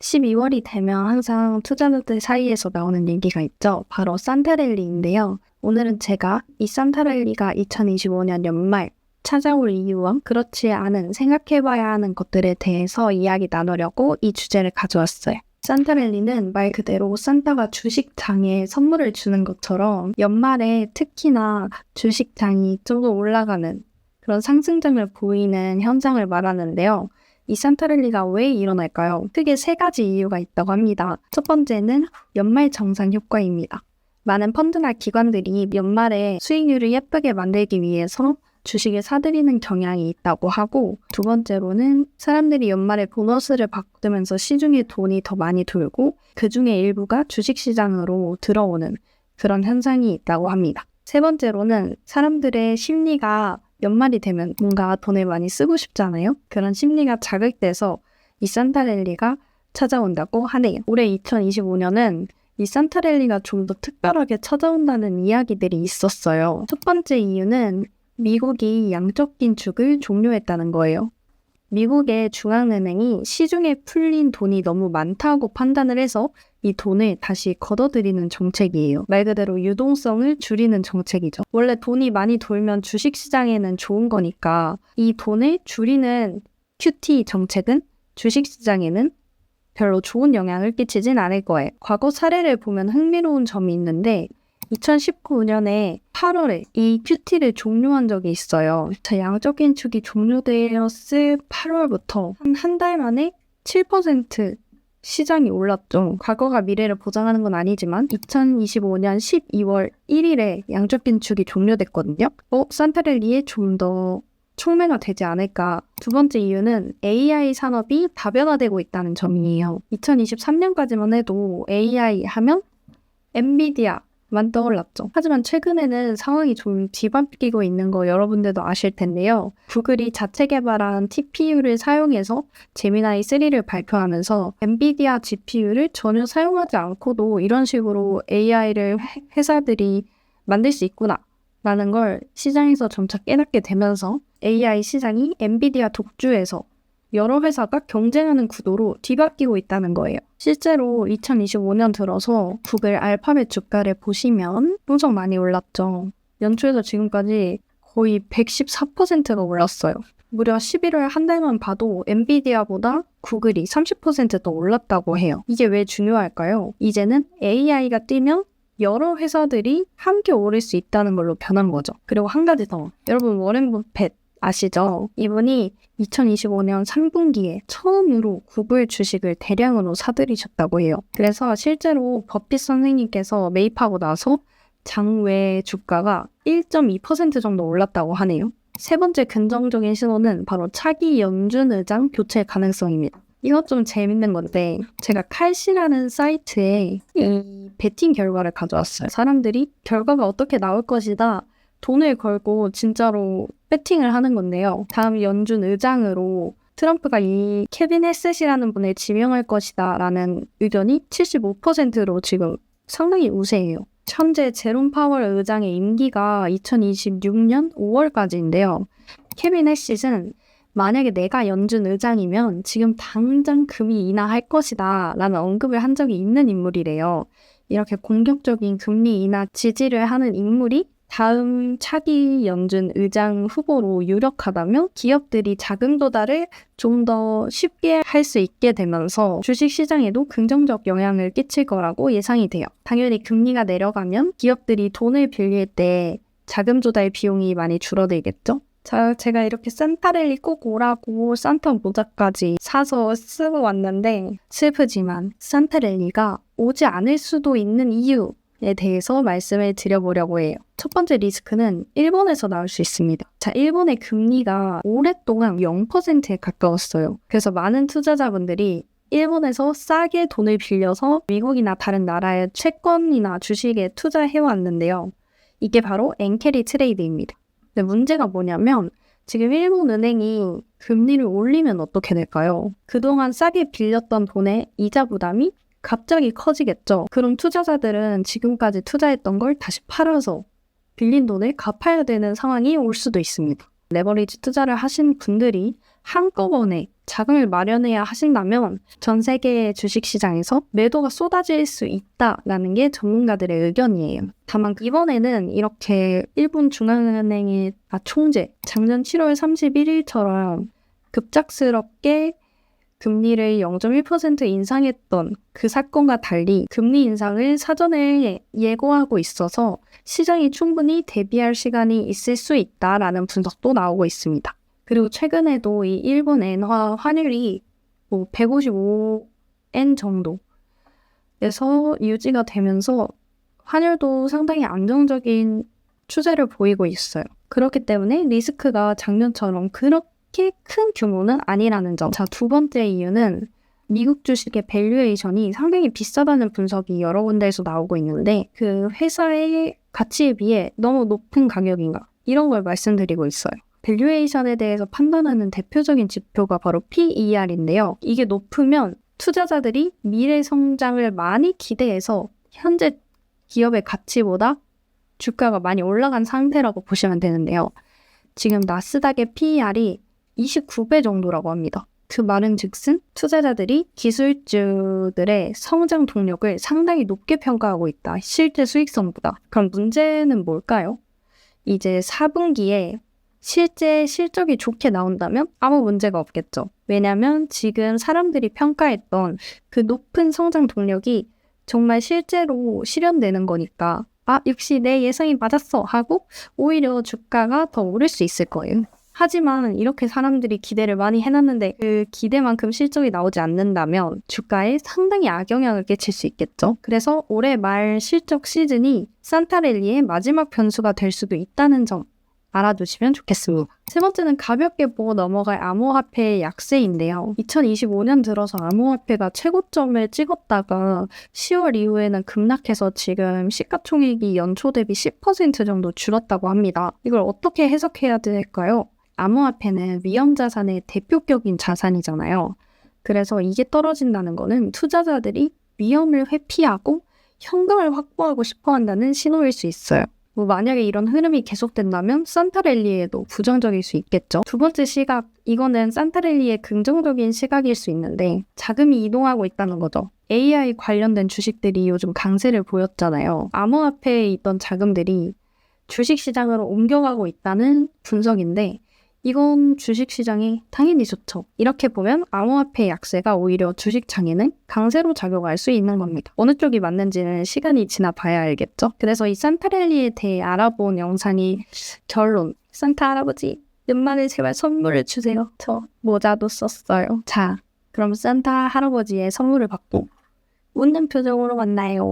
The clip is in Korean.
12월이 되면 항상 투자자들 사이에서 나오는 얘기가 있죠. 바로 산타랠리인데요. 오늘은 제가 이 산타랠리가 2025년 연말 찾아올 이유와 그렇지 않은 생각해봐야 하는 것들에 대해서 이야기 나누려고 이 주제를 가져왔어요. 산타랠리는 말 그대로 산타가 주식장에 선물을 주는 것처럼 연말에 특히나 주식장이 좀 더 올라가는 그런 상승장을 보이는 현상을 말하는데요. 이 산타랠리가 왜 일어날까요? 크게 세 가지 이유가 있다고 합니다. 첫 번째는 연말 정산 효과입니다. 많은 펀드나 기관들이 연말에 수익률을 예쁘게 만들기 위해서 주식을 사들이는 경향이 있다고 하고, 두 번째로는 사람들이 연말에 보너스를 받으면서 시중에 돈이 더 많이 돌고 그 중에 일부가 주식시장으로 들어오는 그런 현상이 있다고 합니다. 세 번째로는 사람들의 심리가 연말이 되면 뭔가 돈을 많이 쓰고 싶잖아요. 그런 심리가 자극돼서 이 산타랠리가 찾아온다고 하네요. 올해 2025년은 이 산타랠리가 좀 더 특별하게 찾아온다는 이야기들이 있었어요. 첫 번째 이유는 미국이 양적 긴축을 종료했다는 거예요. 미국의 중앙은행이 시중에 풀린 돈이 너무 많다고 판단을 해서 이 돈을 다시 걷어들이는 정책이에요. 말 그대로 유동성을 줄이는 정책이죠. 원래 돈이 많이 돌면 주식시장에는 좋은 거니까 이 돈을 줄이는 QT 정책은 주식시장에는 별로 좋은 영향을 끼치진 않을 거예요. 과거 사례를 보면 흥미로운 점이 있는데 2019년에 8월에 이 QT를 종료한 적이 있어요. 양적 긴축이 종료되었을 8월부터 한 달 만에 7% 시장이 올랐죠. 과거가 미래를 보장하는 건 아니지만 2025년 12월 1일에 양적 긴축이 종료됐거든요. 산타랠리에 좀 더 촉매가 되지 않을까. 두 번째 이유는 AI 산업이 다변화되고 있다는 점이에요. 2023년까지만 해도 AI 하면 엔비디아만 떠올랐죠. 하지만 최근에는 상황이 좀 뒤바뀌고 있는 거 여러분들도 아실 텐데요. 구글이 자체 개발한 TPU를 사용해서 제미나이 3를 발표하면서 엔비디아 GPU를 전혀 사용하지 않고도 이런 식으로 AI를 회사들이 만들 수 있구나 라는 걸 시장에서 점차 깨닫게 되면서 AI 시장이 엔비디아 독주에서 여러 회사가 경쟁하는 구도로 뒤바뀌고 있다는 거예요. 실제로 2025년 들어서 구글 알파벳 주가를 보시면 엄청 많이 올랐죠. 연초에서 지금까지 거의 114%가 올랐어요. 무려 11월 한 달만 봐도 엔비디아보다 구글이 30% 더 올랐다고 해요. 이게 왜 중요할까요? 이제는 AI가 뜨면 여러 회사들이 함께 오를 수 있다는 걸로 변한 거죠. 그리고 한 가지 더. 여러분 워렌 버핏 아시죠? 이분이 2025년 3분기에 처음으로 구글 주식을 대량으로 사들이셨다고 해요. 그래서 실제로 버핏 선생님께서 매입하고 나서 장외 주가가 1.2% 정도 올랐다고 하네요. 세 번째 긍정적인 신호는 바로 차기 연준 의장 교체 가능성입니다. 이것 좀 재밌는 건데 제가 칼시라는 사이트에 이 베팅 결과를 가져왔어요. 사람들이 결과가 어떻게 나올 것이다 돈을 걸고 진짜로 배팅을 하는 건데요. 다음 연준 의장으로 트럼프가 이 케빈 헤셋이라는 분을 지명할 것이다 라는 의견이 75%로 지금 상당히 우세해요. 현재 제롬 파월 의장의 임기가 2026년 5월까지인데요. 케빈 헤셋은 만약에 내가 연준 의장이면 지금 당장 금리 인하할 것이다 라는 언급을 한 적이 있는 인물이래요. 이렇게 공격적인 금리 인하 지지를 하는 인물이 다음 차기 연준 의장 후보로 유력하다면 기업들이 자금 조달을 좀 더 쉽게 할 수 있게 되면서 주식시장에도 긍정적 영향을 끼칠 거라고 예상이 돼요. 당연히 금리가 내려가면 기업들이 돈을 빌릴 때 자금 조달 비용이 많이 줄어들겠죠? 자, 제가 이렇게 산타랠리 꼭 오라고 산타 모자까지 사서 쓰고 왔는데 슬프지만 산타랠리가 오지 않을 수도 있는 이유에 대해서 말씀을 드려보려고 해요. 첫 번째 리스크는 일본에서 나올 수 있습니다. 자, 일본의 금리가 오랫동안 0%에 가까웠어요. 그래서 많은 투자자분들이 일본에서 싸게 돈을 빌려서 미국이나 다른 나라의 채권이나 주식에 투자해왔는데요. 이게 바로 엔캐리 트레이드입니다. 근데 문제가 뭐냐면 지금 일본 은행이 금리를 올리면 어떻게 될까요? 그동안 싸게 빌렸던 돈의 이자 부담이 갑자기 커지겠죠. 그럼 투자자들은 지금까지 투자했던 걸 다시 팔아서 빌린 돈을 갚아야 되는 상황이 올 수도 있습니다. 레버리지 투자를 하신 분들이 한꺼번에 자금을 마련해야 하신다면 전 세계 주식시장에서 매도가 쏟아질 수 있다라는 게 전문가들의 의견이에요. 다만 이번에는 이렇게 일본 중앙은행의 총재 작년 7월 31일처럼 급작스럽게 금리를 0.1% 인상했던 그 사건과 달리 금리 인상을 사전에 예고하고 있어서 시장이 충분히 대비할 시간이 있을 수 있다라는 분석도 나오고 있습니다. 그리고 최근에도 이 일본 엔화 환율이 155엔 정도에서 유지가 되면서 환율도 상당히 안정적인 추세를 보이고 있어요. 그렇기 때문에 리스크가 작년처럼 그렇게 큰 규모는 아니라는 점. 자, 두 번째 이유는 미국 주식의 밸류에이션이 상당히 비싸다는 분석이 여러 군데에서 나오고 있는데 그 회사의 가치에 비해 너무 높은 가격인가? 이런 걸 말씀드리고 있어요. 밸류에이션에 대해서 판단하는 대표적인 지표가 바로 PER인데요. 이게 높으면 투자자들이 미래 성장을 많이 기대해서 현재 기업의 가치보다 주가가 많이 올라간 상태라고 보시면 되는데요. 지금 나스닥의 PER이 29배 정도라고 합니다. 그 말은 즉슨 투자자들이 기술주들의 성장 동력을 상당히 높게 평가하고 있다. 실제 수익성보다. 그럼 문제는 뭘까요? 이제 4분기에 실제 실적이 좋게 나온다면 아무 문제가 없겠죠. 왜냐하면 지금 사람들이 평가했던 그 높은 성장 동력이 정말 실제로 실현되는 거니까 역시 내 예상이 맞았어 하고 오히려 주가가 더 오를 수 있을 거예요. 하지만 이렇게 사람들이 기대를 많이 해놨는데 그 기대만큼 실적이 나오지 않는다면 주가에 상당히 악영향을 끼칠 수 있겠죠. 그래서 올해 말 실적 시즌이 산타랠리의 마지막 변수가 될 수도 있다는 점 알아두시면 좋겠습니다. 세 번째는 가볍게 보고 넘어갈 암호화폐의 약세인데요. 2025년 들어서 암호화폐가 최고점을 찍었다가 10월 이후에는 급락해서 지금 시가총액이 연초 대비 10% 정도 줄었다고 합니다. 이걸 어떻게 해석해야 될까요? 암호화폐는 위험자산의 대표격인 자산이잖아요. 그래서 이게 떨어진다는 거는 투자자들이 위험을 회피하고 현금을 확보하고 싶어 한다는 신호일 수 있어요. 만약에 이런 흐름이 계속된다면 산타랠리에도 부정적일 수 있겠죠. 두 번째 시각, 이거는 산타랠리의 긍정적인 시각일 수 있는데 자금이 이동하고 있다는 거죠. AI 관련된 주식들이 요즘 강세를 보였잖아요. 암호화폐에 있던 자금들이 주식시장으로 옮겨가고 있다는 분석인데 이건 주식시장이 당연히 좋죠. 이렇게 보면 암호화폐의 약세가 오히려 주식장에는 강세로 작용할 수 있는 겁니다. 어느 쪽이 맞는지는 시간이 지나 봐야 알겠죠. 그래서 이 산타랠리에 대해 알아본 영상이 결론. 산타 할아버지, 연말에 제발 선물을 주세요. 저 모자도 썼어요. 자, 그럼 산타 할아버지의 선물을 받고 웃는 표정으로 만나요.